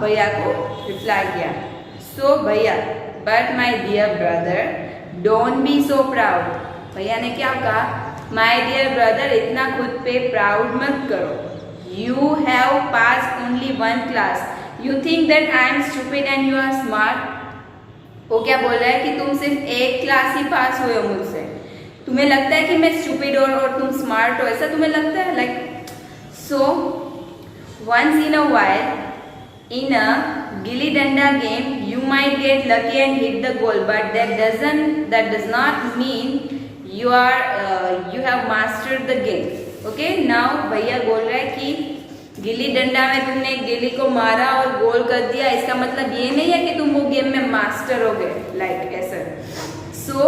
भैया को रिप्लाई किया, सो भैया but my dear brother don't be so proud. भैया ने क्या कहा, माई डियर ब्रदर इतना खुद पे प्राउड मत करो, you have pass only one class, you think that I am stupid and you are smart. वो क्या बोल रहा है कि तुम सिर्फ एक क्लास ही पास हुए हो मुझसे, तुम्हें लगता है कि मैं स्टूपिड और तुम स्मार्ट हो, ऐसा तुम्हें लगता है? Like so once in a while in a gilli danda game you might get lucky and hit the goal, but that does not mean you have mastered the game. Okay, now भैया बोल रहा है कि गिल्ली डंडा में तुमने गिल्ली को मारा और गोल कर दिया, इसका मतलब ये नहीं है कि तुम वो गेम में मास्टर हो गए, लाइक ऐसा। So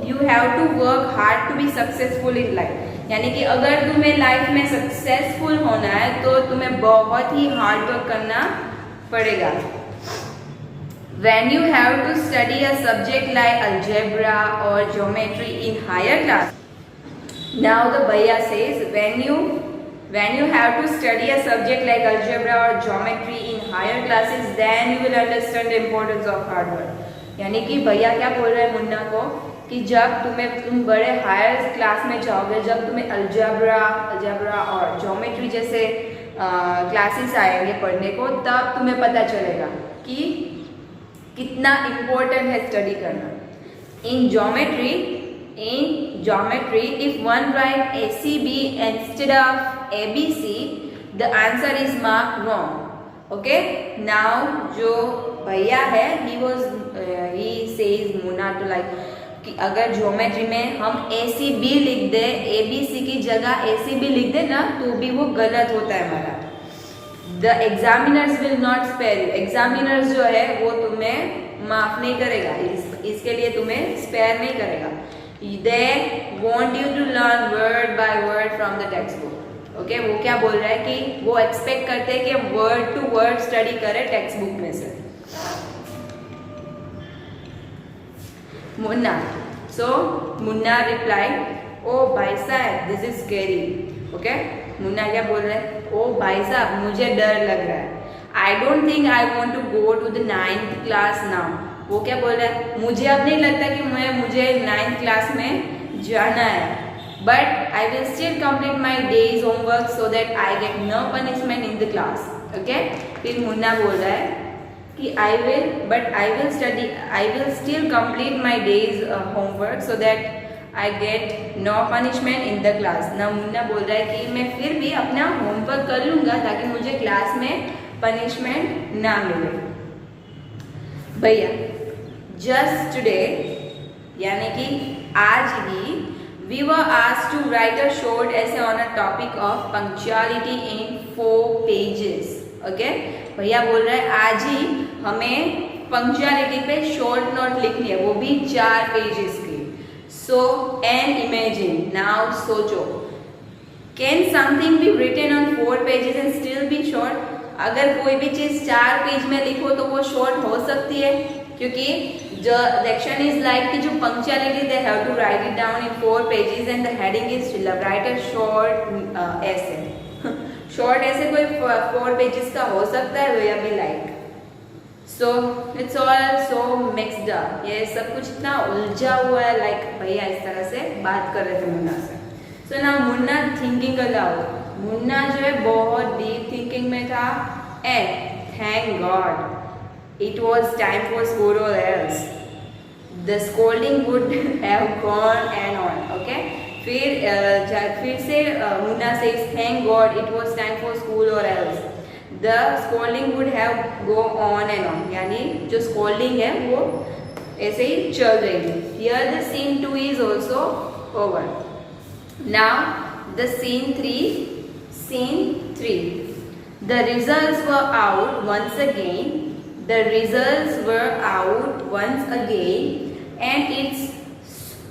you have to work hard to be successful in life, यानी कि अगर तुम्हें लाइफ में सक्सेसफुल होना है तो तुम्हें बहुत ही हार्ड वर्क करना पड़ेगा। When you have to study a subject like algebra or geometry in higher class, now the Bhaiya says when you have to study a subject like algebra or geometry in higher classes, then you will understand the importance of hard work. यानी कि भैया क्या बोल रहे हैं मुन्ना को कि जब तुम बड़े हायर क्लास में जाओगे, जब तुम्हें अलजेब्रा और ज्योमेट्री जैसे क्लासेस आएंगे पढ़ने को, तब तुम्हें पता चलेगा कि कितना इम्पोर्टेंट है स्टडी करना। In geometry if one write ACB instead of ABC the answer is mark wrong. Okay, now जो भैया है he says Munna to like कि अगर ज्योमेट्री में हम ACB लिख दे, ABC की जगह ACB लिख दे ना, तो भी वो गलत होता है हमारा। The examiners will not spare you, examiners जो है वो तुम्हें माफ नहीं करेगा, इसके लिए तुम्हें स्पेयर नहीं करेगा। They want you to learn word by word from the textbook. Okay, वो क्या बोल रहा है कि वो एक्सपेक्ट करते हैं कि वर्ड टू वर्ड स्टडी करे टेक्स्ट बुक में से। मुन्ना, so मुन्ना replied, ओ भाई साहब this is scary. Okay, Munna क्या बोल रहे हैं, ओ भाई साहब मुझे डर लग रहा है, I don't think I want to go to the 9th class now. वो क्या बोल रहा है, मुझे अब नहीं लगता कि मुझे 9th क्लास में जाना है, but I will still complete my days homework so that I get no punishment in the class. Okay, फिर मुन्ना बोल रहा है कि I will still complete my day's homework so that I get no punishment in the class। ना मुन्ना बोल रहा है कि मैं फिर भी अपना होमवर्क कर लूँगा ताकि मुझे क्लास में पनिशमेंट ना मिले। भैया just today यानी कि आज ही we were asked to write a short essay on a topic of punctuality in 4 pages। Okay, भैया बोल रहे हैं आज ही हमें पंक्चुअलिटी पे शॉर्ट नोट लिखनी है, वो भी 4 पेजेस की। सो एंड इमेजिन, नाउ सोचो, can something be written on 4 pages and still be short? अगर कोई भी चीज 4 पेज में लिखो तो वो शॉर्ट हो सकती है, क्योंकि जो सेक्शन इज लाइक कि जो punctuality they have to write it down in 4 pages and the heading is write a short essay. Short essay कोई 4 पेजेस का हो सकता है या भी like. So it's all so mixed up, ये सब कुछ इतना उलझा हुआ है, लाइक भैया इस तरह से बात कर रहे थे मुन्ना से। सो ना मुन्ना थिंकिंग अलाउड, मुन्ना जो है बहुत डीप थिंकिंग में था। And thank God it was time for school or else the scolding would have gone and on. Okay, फिर से Munna says thank God it was time for school or else the scolding would have go on and on, यानी जो scolding है वो ऐसे ही चल रही है। Here the scene 2 is also over. Now the scene 3 the results were out once again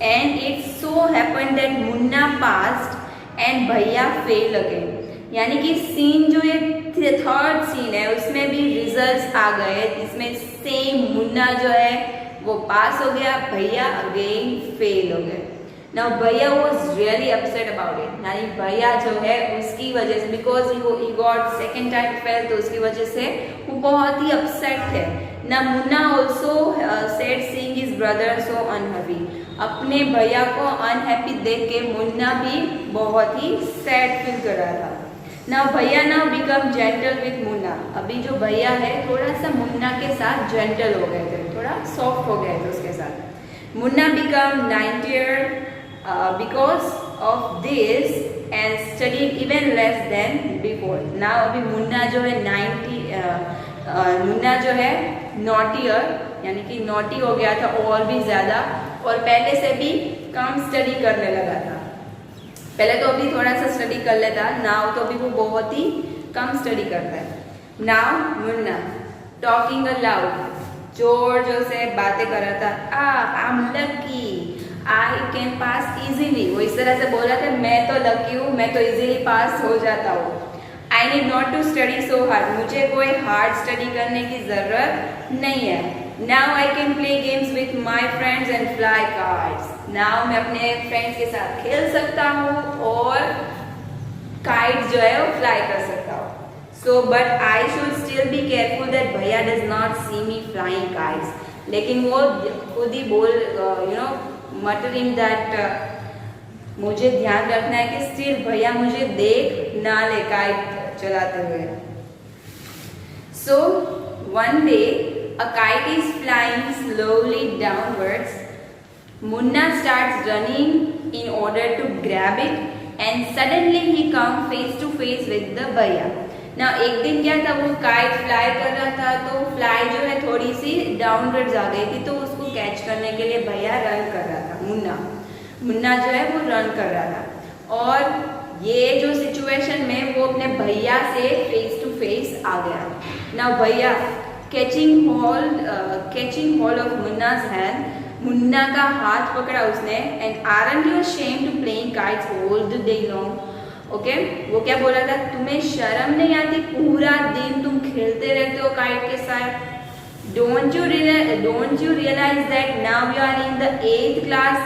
and it so happened that Munna passed and भैया fail again। यानी कि सीन जो ये 3rd सीन है उसमें भी रिजल्ट्स आ गए, इसमें सेम मुन्ना जो है वो पास हो गया, भैया अगेन फेल हो गए। नाउ भैया was really upset about it, यानी भैया जो है उसकी वजह से, because he got second time fail, तो उसकी वजह से वो बहुत ही अपसेट थे। ना Munna also said seeing his brother so unhappy, अपने भैया को अनहैप्पी देख के मुन्ना भी बहुत ही सैड फील कर रहा था। ना भैया now become gentle with Munna, अभी जो भैया है थोड़ा सा मुन्ना के साथ जेंटल हो गए थे, थोड़ा सॉफ्ट हो गए थे उसके साथ। Munna become 90 because of this and studied even less than before. Now अभी मुन्ना जो है 90 मुन्ना जो है नॉटियर, यानी कि नॉटी हो गया था और भी ज़्यादा, और पहले से भी कम स्टडी करने लगा था। पहले तो अभी थोड़ा सा स्टडी कर लेता, नाउ तो अभी वो बहुत ही कम स्टडी करता है। नाउ मुन्ना टॉकिंग अलाउड, जोर से बातें कर रहा था। I am lucky, I can pass easily, वो इस तरह से बोला था, मैं तो लकी हूँ, मैं तो इजीली पास हो जाता हूँ। I need not to study so hard, मुझे कोई हार्ड स्टडी करने की ज़रूरत नहीं है। Now I can play games with my friends and fly kites, now मैं अपने फ्रेंड्स के साथ खेल सकता हूँ और काइट्स जो है वो फ्लाई कर सकता हूँ। So but I should still be careful that bhaiya does not see me flying kites, लेकिन वो खुद ही बोल मटरिंग दैट मुझे ध्यान रखना है कि स्टिल भैया मुझे देख ना ले काइट चलाते हुए। So one day a kite is flying slowly downwards, Munna starts running in order to grab it and suddenly he come face to face with the भैया। ना एक दिन क्या था, वो काइट फ्लाई कर रहा था, तो फ्लाई जो है थोड़ी सी डाउनवर्ड्स आ गई थी, तो उसको कैच करने के लिए भैया रन कर रहा था। मुन्ना जो है वो रन कर रहा था, और ये जो सिचुएशन में वो अपने भैया से फेस टू फेस आ गया। ना भैया कैचिंग होल्ड ऑफ मुन्ना's हैंड, मुन्ना का हाथ पकड़ा उसने, and aren't you ashamed to playing kites all the day long. Okay, वो क्या बोला था, तुम्हें शर्म नहीं आती, पूरा दिन तुम खेलते रहते हो काइट के साथ। Don't you realize that now you are in the 8th class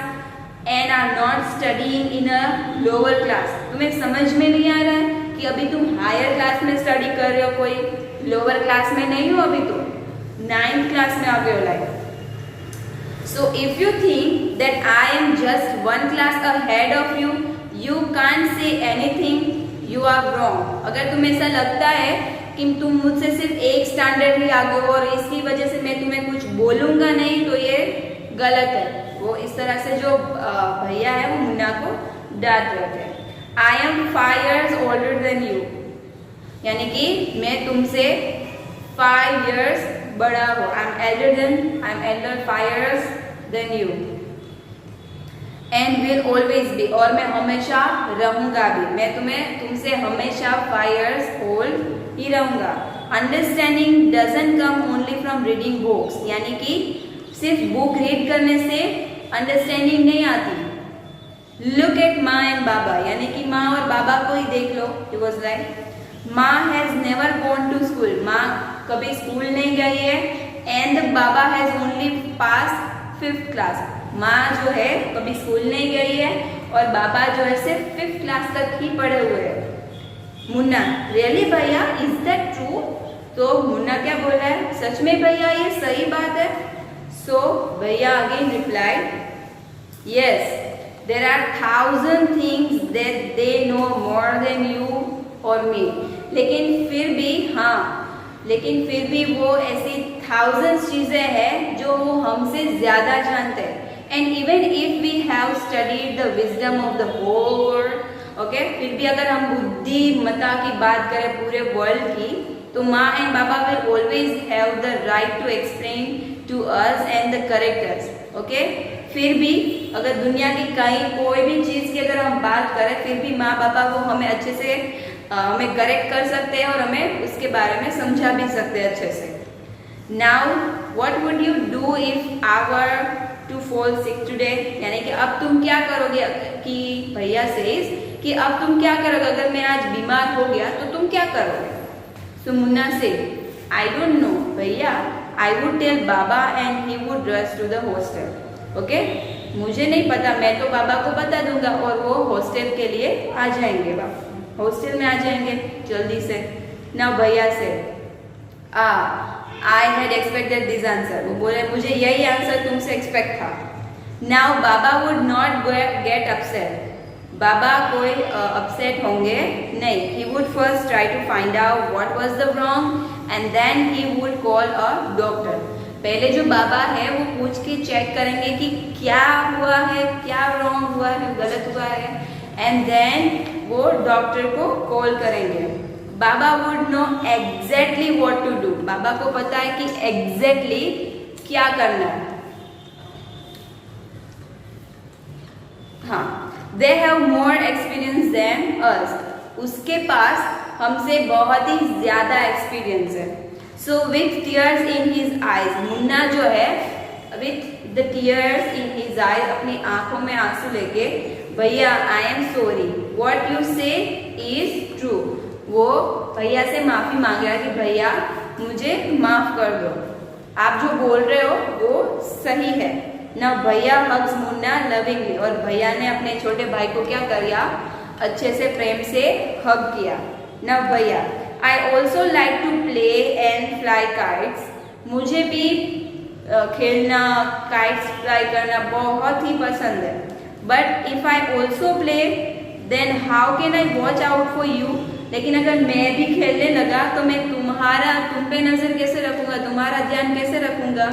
and are not studying in a lower class? तुम्हें समझ में नहीं आ रहा है कि अभी तुम हायर क्लास में स्टडी कर रहे हो, कोई लोअर क्लास में नहीं हो, अभी तो 9th क्लास में आ गए हो like. So if you think that I am just one class ahead of you, you can't say anything, you are wrong. अगर तुम्हें ऐसा लगता है कि तुम मुझसे सिर्फ एक स्टैंडर्ड ही आगे हो और इसकी वजह से मैं तुम्हें कुछ बोलूंगा नहीं, तो ये गलत है। वो इस तरह से जो भैया है वो मुन्ना को डांट रहे थे। I am 5 years older than you, यानी कि मैं तुमसे 5 years बड़ा हूँ। I am elder 5 years than you and will always be, और मैं हमेशा रहूंगा भी, मैं तुमसे हमेशा 5 years old ही रहूंगा। Understanding doesn't come only from reading books, यानी कि सिर्फ बुक रीड करने से अंडरस्टैंडिंग नहीं आती। लुक एट माँ एंड बाबा, यानी कि माँ और बाबा को ही देख लो। इट वॉज लाइक माँ has never gone to school, माँ कभी स्कूल नहीं गई है, एंड बाबा has only pass 5th class, माँ जो है कभी स्कूल नहीं गई है और बाबा जो है सिर्फ 5th क्लास तक ही पढ़े हुए हैं। मुन्ना रियली भैया, इज दैट ट्रू? तो मुन्ना क्या बोल रहा है, सच में भैया ये सही बात है? सो भैया again replied, yes there are 1000 things that they know more than you और मी। लेकिन फिर भी वो ऐसी 1000 चीजें हैं जो वो हमसे ज्यादा जानते हैं। And even if we have studied the wisdom of the whole world, okay, फिर भी अगर हम बुद्धिमत्ता की बात करें पूरे वर्ल्ड की, तो माँ एंड बाबा will always have the right to explain to us and the characters. Okay, फिर भी अगर दुनिया की कोई भी चीज की अगर हम बात करें, फिर भी माँ बाबा वो हमें अच्छे से हमें करेक्ट कर सकते हैं और हमें उसके बारे में समझा भी सकते हैं अच्छे से। Now what would you do if our to fall sick today, यानी कि अब तुम क्या करोगे, कि भैया सेज कि अब तुम क्या करोगे, अगर मैं आज बीमार हो गया तो तुम क्या करोगे? सो मुन्ना से, आई डोंट नो भैया, आई वुड टेल बाबा and he would rush to the hostel. Okay, मुझे नहीं पता, मैं तो बाबा को बता दूंगा और वो हॉस्टल के लिए आ जाएंगे, हॉस्टल में आ जाएंगे जल्दी से। ना भैया से I had expected this answer, वो बोले मुझे यही आंसर तुमसे एक्सपेक्ट था। Now baba would not get upset, बाबा कोई अपसेट होंगे नहीं। He would first try to find out what was the wrong and then he would call a doctor. पहले जो बाबा है वो पूछ के चेक करेंगे कि क्या हुआ है, क्या रॉन्ग हुआ है, गलत हुआ है, एंड देन वो डॉक्टर को कॉल करेंगे। Baba would know exactly what to do, बाबा को पता है कि एग्जैक्टली क्या करना है। हाँ, they have more experience than us, उसके पास हमसे बहुत ही ज्यादा एक्सपीरियंस है। So with tears in his eyes, Munna जो है with the tears in his eyes, अपनी आंखों में आंसू लेके, bhaiya I am sorry, what you say is true, वो भैया से माफी मांग रहा है कि भैया मुझे माफ कर दो, आप जो बोल रहे हो वो सही है ना। भैया हग्स मुन्ना लविंगली, और भैया ने अपने छोटे भाई को क्या किया, अच्छे से प्रेम से हग किया ना। भैया I also like to play and fly kites, मुझे भी खेलना, काइट्स फ्लाई करना बहुत ही पसंद है। But if I also play then how can I watch out for you, लेकिन अगर मैं भी खेलने लगा तो मैं तुम पे नजर कैसे रखूंगा, तुम्हारा ध्यान कैसे रखूंगा।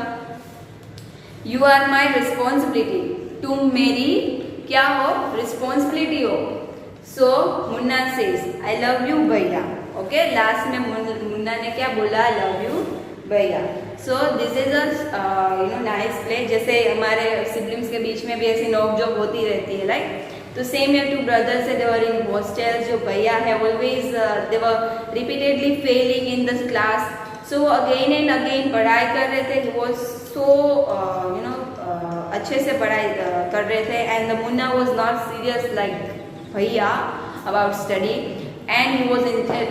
यू आर माई रिस्पॉन्सिबिलिटी, तुम मेरी क्या हो, रिस्पॉन्सिबिलिटी हो। So Munna says I love you bhaiya, okay, last में मुन्ना ने क्या बोला, I love you bhaiya. So this is a nice play, जैसे हमारे सिबलिंग्स के बीच में भी ऐसी नोक जोक होती रहती है, राइट। तो सेम ये टू ब्रदर्स है, दे वर इन हॉस्टल, जो भैया है always they were repeatedly Fehling in this class, so again and again पढ़ाई कर रहे थे, वो सो अच्छे से पढ़ाई कर रहे थे, and the Munna was not serious like bhaiya about study, and he was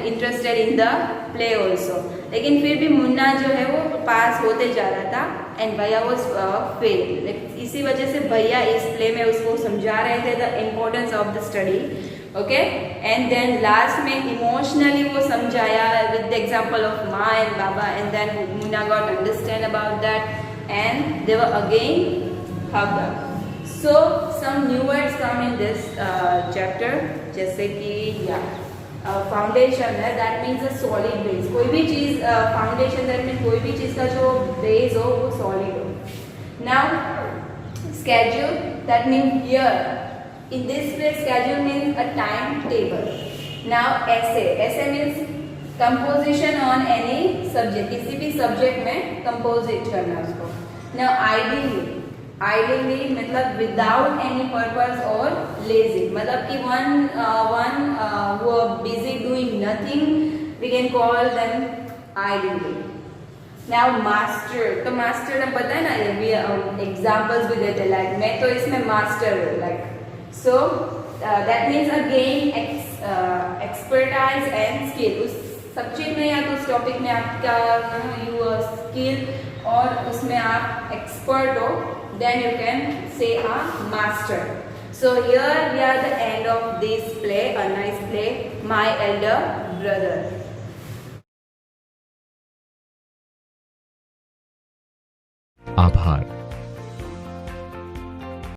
interested in the play also. लेकिन फिर भी मुन्ना जो है वो पास होते जा रहा था एंड भैया वॉज फेल। इसी वजह से भैया इस प्ले में उसको समझा रहे थे the importance of the study, okay. And then last में इमोशनली वो समझाया विद द एग्जाम्पल ऑफ माँ एंड बाबा, and then Munna got understand about that and they were again hugged up. So some new words come in this chapter, जैसे कि foundation है, that means a solid base. कोई भी चीज foundation, that means कोई भी चीज का जो बेस हो वो सॉलिड हो। Now schedule, that means year, in this place schedule means a timetable. Now essay means composition on any subject, किसी भी सब्जेक्ट में कंपोजिट करना उसको। नाउ आइडियली मतलब विदाउट एनी पर्पस और लेजी, मतलब कि वन वो busy doing nothing, we can call them ideally. Now master, तो मास्टर अब पता है ना, ये एग्जाम्पल्स भी देते, लाइक मैं तो इसमें मास्टर हूँ, like so that means again expertise and skill, उस सब्जेक्ट में या तो उस टॉपिक में आपका यू स्किल और उसमें आप एक्सपर्ट हो, then you can say a master. So here we are the end of this play, a nice play, my elder brother. आभार।